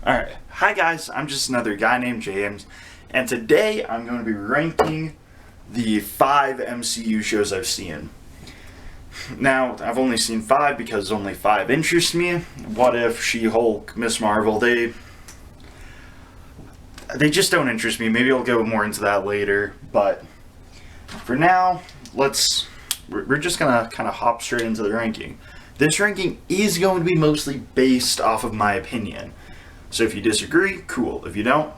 Alright, hi guys, I'm just another guy named James, and today I'm going to be ranking the 5 MCU shows I've seen. Now, I've only seen 5 because only 5 interest me. What If, She-Hulk, Miss Marvel, they just don't interest me. Maybe I'll go more into that later, but for now, we're just gonna kind of hop straight into the ranking. This ranking is going to be mostly based off of my opinion. So if you disagree, cool. If you don't,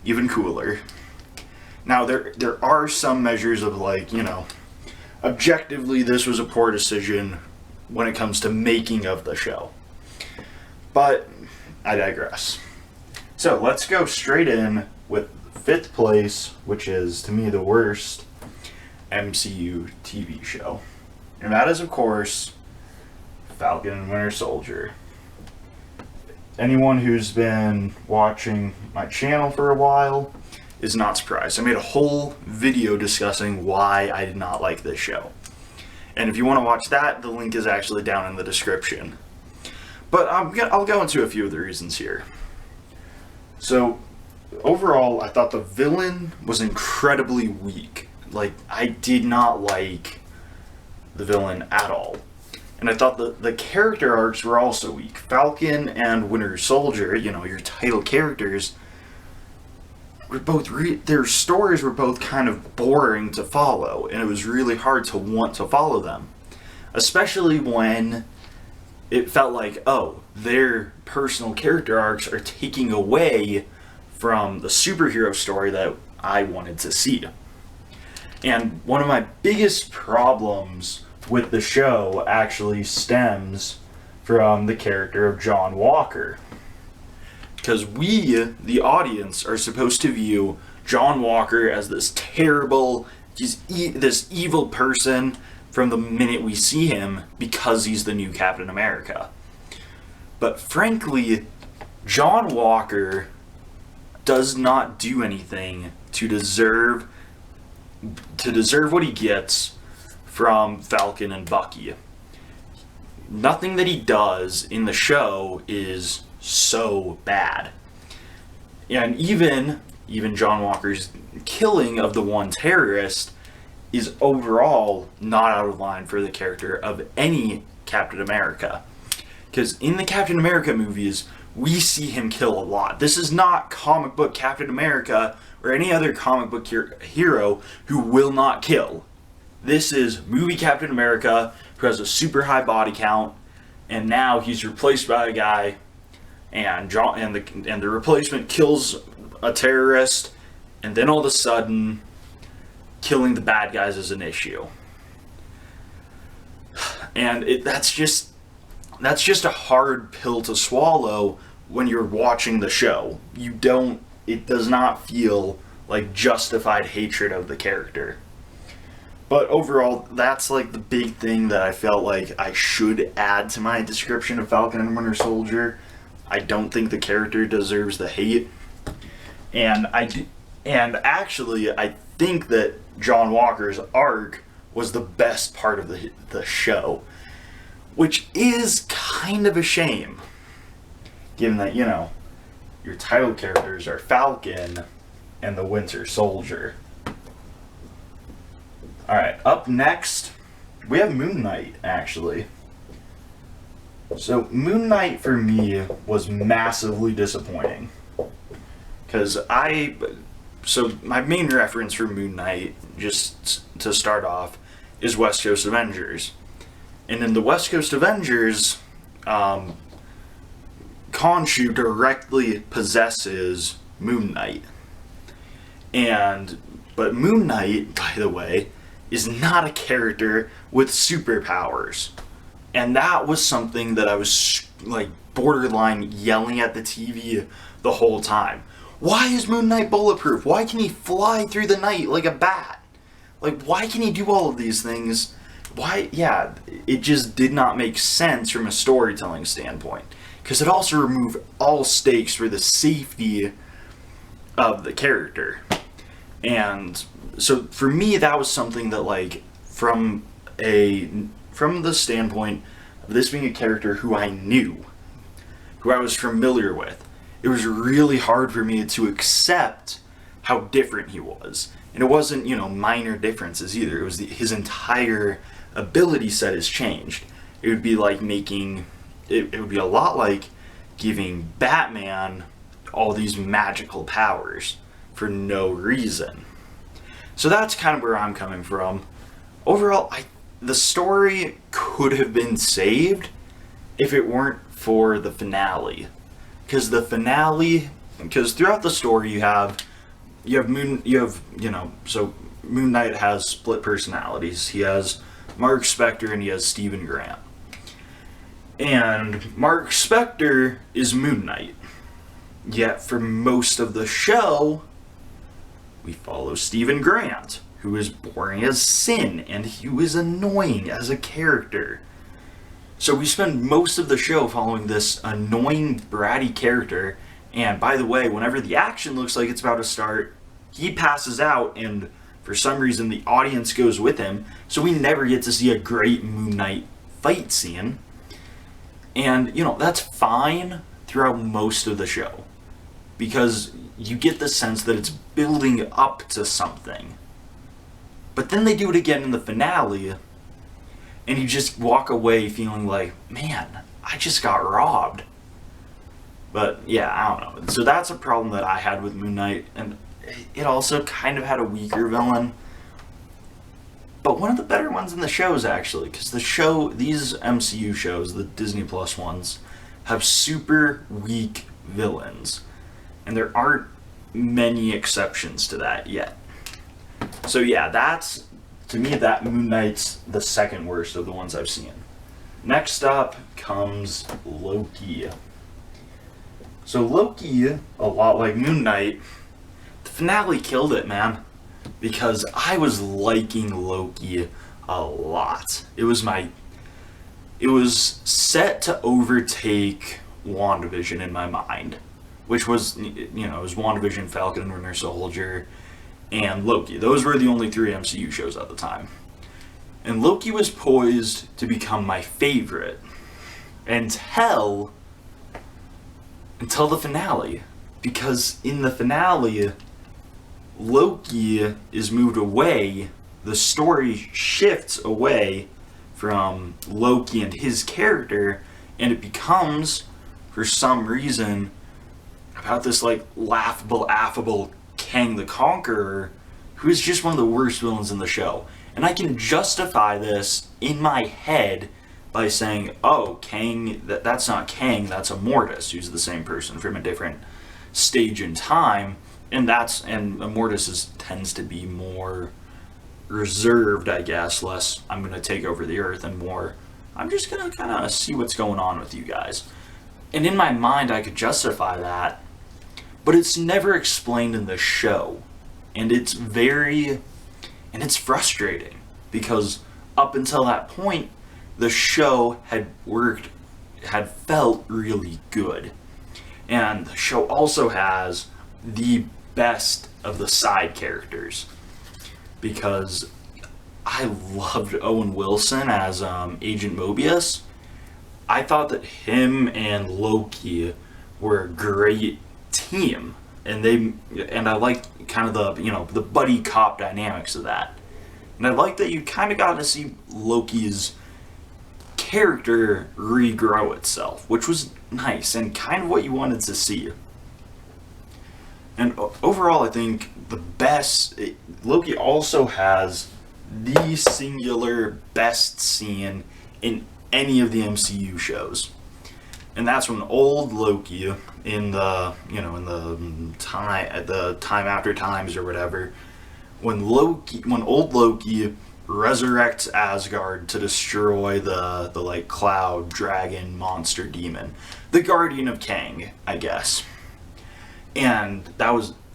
even cooler. Now, there are some measures of objectively this was a poor decision when it comes to making of the show. But I digress. So let's go straight in with 5th place, which is, to me, the worst MCU TV show. And that is, of course, Falcon and Winter Soldier. Anyone who's been watching my channel for a while is not surprised. I made a whole video discussing why I did not like this show. And if you want to watch that, the link is actually down in the description. But I'll go into a few of the reasons here. So, overall, I thought the villain was incredibly weak. I did not like the villain at all. And I thought the character arcs were also weak. Falcon and Winter Soldier, your title characters, were both their stories were both kind of boring to follow, and it was really hard to want to follow them. Especially when it felt like, oh, their personal character arcs are taking away from the superhero story that I wanted to see. And one of my biggest problems with the show actually stems from the character of John Walker. Because we, the audience, are supposed to view John Walker as this terrible, this evil person from the minute we see him because he's the new Captain America. But frankly, John Walker does not do anything to deserve what he gets from Falcon and Bucky. Nothing that he does in the show is so bad. And even John Walker's killing of the one terrorist is overall not out of line for the character of any Captain America. Because in the Captain America movies, we see him kill a lot. This is not comic book Captain America or any other comic book hero who will not kill. This is movie Captain America who has a super high body count, and now he's replaced by a guy, and the replacement kills a terrorist, and then all of a sudden, killing the bad guys is an issue. And that's just a hard pill to swallow when you're watching the show. It does not feel like justified hatred of the character. But overall, that's the big thing that I felt like I should add to my description of Falcon and Winter Soldier. I don't think the character deserves the hate. And actually, I think that John Walker's arc was the best part of the show. Which is kind of a shame. Given that, your title characters are Falcon and the Winter Soldier. Alright, up next, we have Moon Knight, actually. So, Moon Knight, for me, was massively disappointing. Because my main reference for Moon Knight, just to start off, is West Coast Avengers. And in the West Coast Avengers, Khonshu directly possesses Moon Knight. But Moon Knight, by the way, is not a character with superpowers. And that was something that I was borderline yelling at the TV the whole time. Why is Moon Knight bulletproof? Why can he fly through the night like a bat? Why can he do all of these things? It just did not make sense from a storytelling standpoint. Because it also removed all stakes for the safety of the character. And so for me, that was something that from the standpoint of this being a character who I knew, who I was familiar with, it was really hard for me to accept how different he was. And it wasn't, minor differences either. It was his entire ability set has changed. It would be like it would be a lot like giving Batman all these magical powers for no reason. So that's kind of where I'm coming from. Overall, the story could have been saved if it weren't for the finale. Because throughout the story so Moon Knight has split personalities. He has Mark Spector and he has Stephen Grant. And Mark Spector is Moon Knight. Yet for most of the show, we follow Stephen Grant, who is boring as sin and who is annoying as a character. So we spend most of the show following this annoying, bratty character, and by the way, whenever the action looks like it's about to start, he passes out, and for some reason the audience goes with him, so we never get to see a great Moon Knight fight scene. And, that's fine throughout most of the show, because you get the sense that it's building up to something. But then they do it again in the finale, and you just walk away feeling like, man, I just got robbed. But yeah, I don't know. So that's a problem that I had with Moon Knight, and it also kind of had a weaker villain. But one of the better ones in the shows, actually, because these MCU shows, the Disney Plus ones, have super weak villains. And there aren't many exceptions to that yet. So yeah, to me, that Moon Knight's the second worst of the ones I've seen. Next up comes Loki. So Loki, a lot like Moon Knight, the finale killed it, man. Because I was liking Loki a lot. It was set to overtake WandaVision in my mind. Which was, it was WandaVision, Falcon and Winter Soldier, and Loki. Those were the only 3 MCU shows at the time. And Loki was poised to become my favorite until the finale. Because in the finale, Loki is moved away, the story shifts away from Loki and his character, and it becomes, for some reason, about this laughable, affable Kang the Conqueror, who is just one of the worst villains in the show. And I can justify this in my head by saying, oh, Kang, that's not Kang, that's Immortus, who's the same person from a different stage in time. And Immortus tends to be more reserved, I guess, less I'm going to take over the earth, and more I'm just going to kind of see what's going on with you guys. And in my mind, I could justify that, but it's never explained in the show. And it's frustrating, because up until that point, the show had felt really good. And the show also has the best of the side characters, because I loved Owen Wilson as Agent Mobius. I thought that him and Loki were a great team, and I liked kind of the buddy cop dynamics of that. And I liked that you kind of got to see Loki's character regrow itself, which was nice and kind of what you wanted to see. And overall, I think Loki also has the singular best scene in any of the MCU shows. And that's when old Loki in the time after times or whatever, when old Loki resurrects Asgard to destroy the cloud dragon monster demon, the guardian of Kang, I guess. And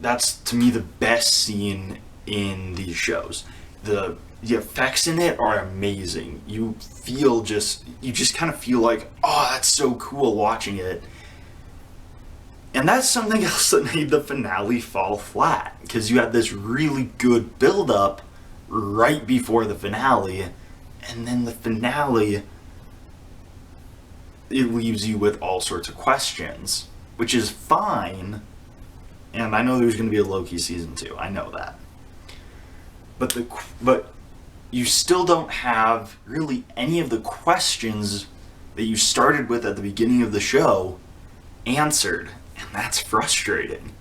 that's to me the best scene in these shows. The effects in it are amazing. You just kind of feel like, oh, that's so cool watching it. And that's something else that made the finale fall flat, because you had this really good build-up right before the finale, and then the finale, it leaves you with all sorts of questions. which is fine. And I know there's going to be a Loki season 2. I know that. But you still don't have really any of the questions that you started with at the beginning of the show answered. And that's frustrating,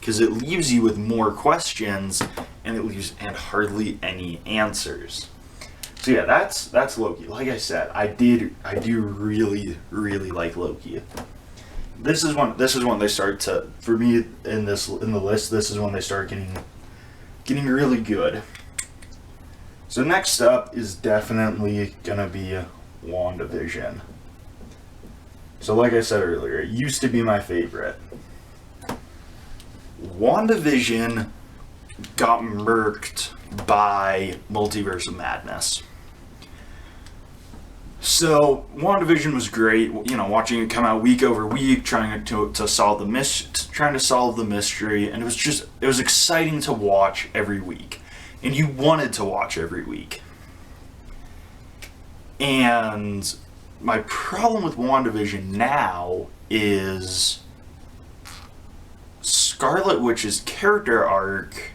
because it leaves you with more questions and it leaves and hardly any answers. So yeah, that's Loki. Like I said, I do really like Loki. This is when they start to, for me in the list, this is when they start getting really good. So next up is definitely gonna be WandaVision. So like I said earlier, it used to be my favorite. WandaVision got murked by Multiverse of Madness. So WandaVision was great, watching it come out week over week, trying to solve the mystery, and it was exciting to watch every week, and you wanted to watch every week. And my problem with WandaVision now is Scarlet Witch's character arc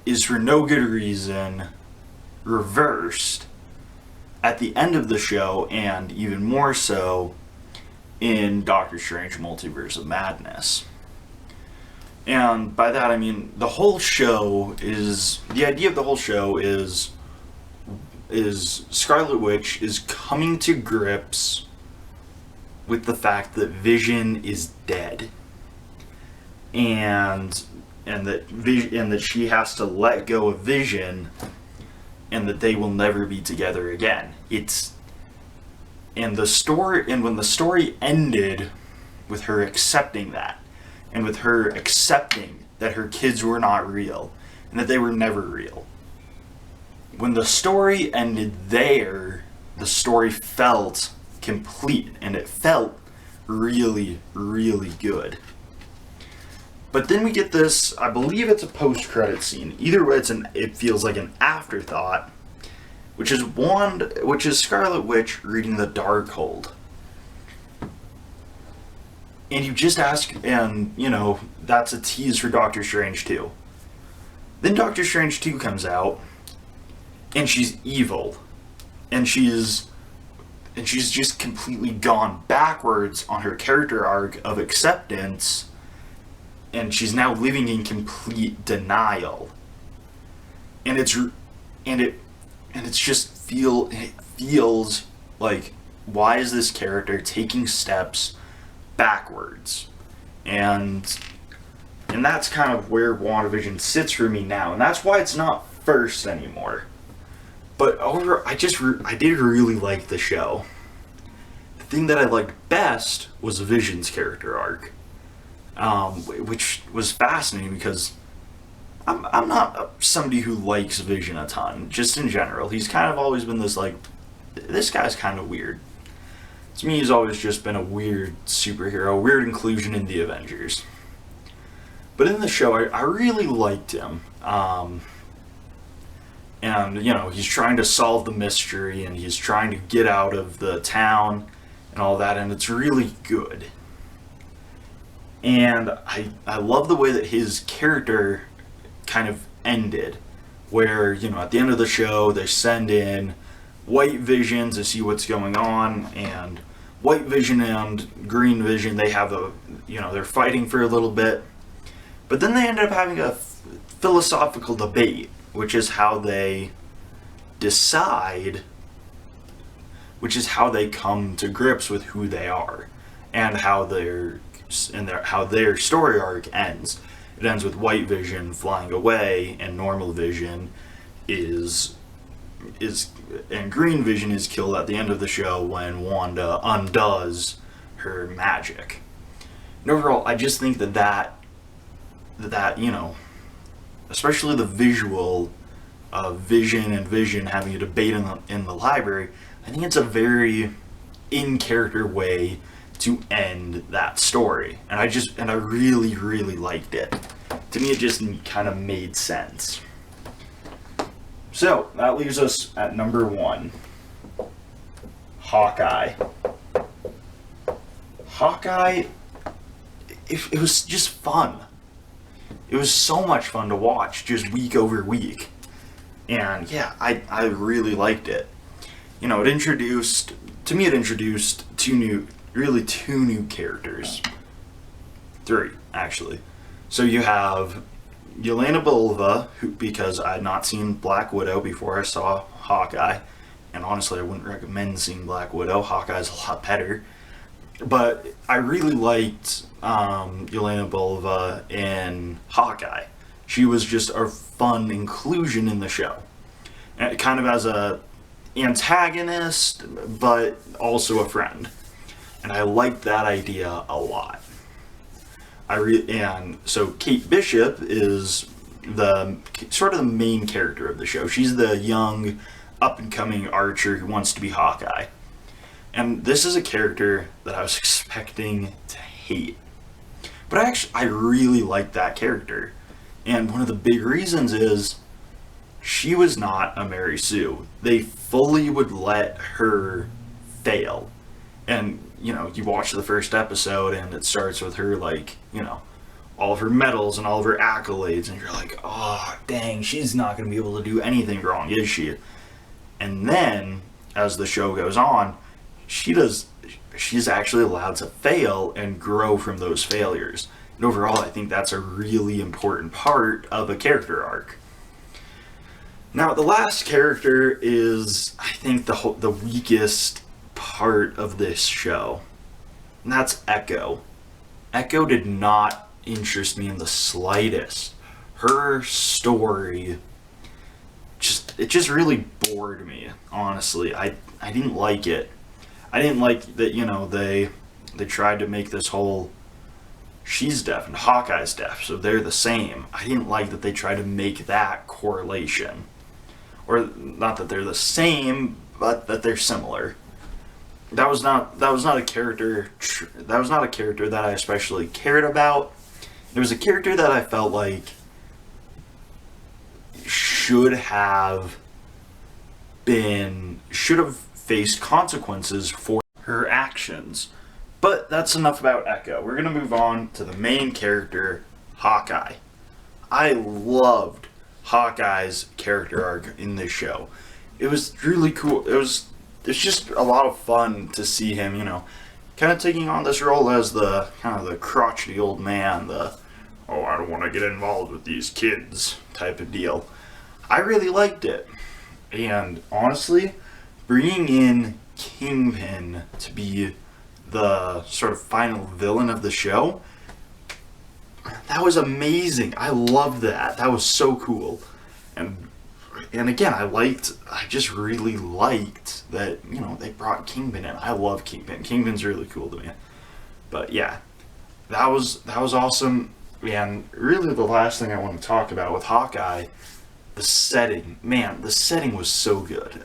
is, for no good reason, reversed at the end of the show, and even more so in Doctor Strange Multiverse of Madness. And by that I mean the idea of the whole show is Scarlet Witch is coming to grips with the fact that Vision is dead, and that she has to let go of Vision, and that they will never be together again. When the story ended with her accepting that, and with her accepting that her kids were not real, and that they were never real. When the story ended there, the story felt complete, and it felt really, really good. But then we get this, I believe it's a post-credit scene. Either way, it feels like an afterthought, which is Scarlet Witch reading the Darkhold. And you just ask, and that's a tease for Doctor Strange 2. Then Doctor Strange 2 comes out, and she's evil, and she's just completely gone backwards on her character arc of acceptance. And she's now living in complete denial, and it feels like, why is this character taking steps backwards? And that's kind of where WandaVision sits for me now, and that's why it's not first anymore. But I did really like the show. The thing that I liked best was Vision's character arc. Which was fascinating, because I'm not somebody who likes Vision a ton, just in general. He's kind of always been this guy's kind of weird. To me, he's always just been a weird superhero, weird inclusion in the Avengers. But in the show, I really liked him. And, he's trying to solve the mystery, and he's trying to get out of the town and all that, and it's really good. And I love the way that his character kind of ended, where, at the end of the show, they send in White Vision to see what's going on, and White Vision and Green Vision, they have they're fighting for a little bit, but then they ended up having a philosophical debate, which is how they come to grips with who they are, and how their story arc ends. It ends with White Vision flying away, and Normal Vision and Green Vision is killed at the end of the show when Wanda undoes her magic. And overall, I just think that especially the visual of Vision and Vision having a debate in the library, I think it's a very in-character way to end that story, and I really, really liked it. To me, it just kind of made sense. So that leaves us at number 1, Hawkeye. Hawkeye it was just fun. It was so much fun to watch, just week over week. And yeah, I really liked it. You know, it introduced two new characters. Three, actually. So you have Yelena Belova, who, because I had not seen Black Widow before I saw Hawkeye, and honestly I wouldn't recommend seeing Black Widow. Hawkeye's a lot better. But I really liked Yelena Belova in Hawkeye. She was just a fun inclusion in the show. And kind of as a antagonist, but also a friend. And I liked that idea a lot. And so Kate Bishop is the sort of the main character of the show. She's the young, up-and-coming archer who wants to be Hawkeye. And this is a character that I was expecting to hate. But I really liked that character. And one of the big reasons is she was not a Mary Sue. They fully would let her fail. And, you know, you watch the first episode and it starts with her, like, you know, all of her medals and all of her accolades. And you're like, oh, dang, she's not going to be able to do anything wrong, is she? And then, as the show goes on, she's actually allowed to fail and grow from those failures. And overall, I think that's a really important part of a character arc. Now, the last character is, I think, the weakest part of this show, and that's Echo. Echo did not interest me in the slightest. Her story just really bored me, honestly. I didn't like it. I didn't like that, you know, they tried to make this whole she's deaf and Hawkeye's deaf, so they're the same. I didn't like that they tried to make that correlation. Or not that they're the same, but that they're similar. That was not a character that I especially cared about. It was a character that I felt like should have faced consequences for her actions. But that's enough about Echo. We're going to move on to the main character, Hawkeye. I loved Hawkeye's character arc in this show. It was really cool. It's just a lot of fun to see him, you know, kind of taking on this role as the kind of the crotchety old man, I don't want to get involved with these kids type of deal. I really liked it. And honestly, bringing in Kingpin to be the sort of final villain of the show, that was amazing. I loved that. That was so cool. And again, I just really liked that, you know, they brought Kingpin in. I love Kingpin. Kingpin's really cool to me. But yeah, that was awesome. And really the last thing I want to talk about with Hawkeye, the setting. Man, the setting was so good.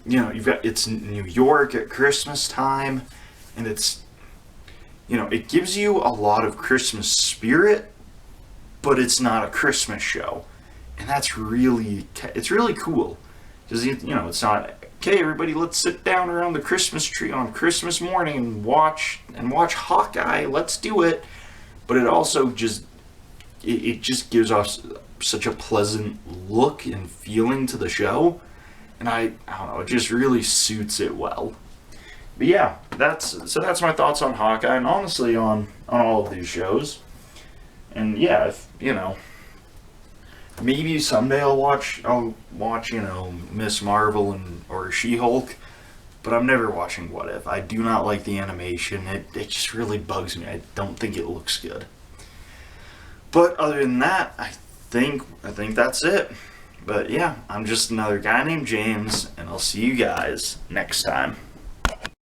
It's New York at Christmas time, and it's, you know, it gives you a lot of Christmas spirit, but it's not a Christmas show. And it's really cool. Because, you know, it's not, okay, everybody, let's sit down around the Christmas tree on Christmas morning and watch Hawkeye, let's do it. But it also just gives us such a pleasant look and feeling to the show. And I don't know, it just really suits it well. But yeah, that's my thoughts on Hawkeye, and honestly on all of these shows. And yeah, if, you know, maybe someday I'll watch, you know, Miss Marvel or She-Hulk, but I'm never watching What If. I do not like the animation. It just really bugs me. I don't think it looks good. But other than that, I think that's it. But yeah, I'm just another guy named James, and I'll see you guys next time.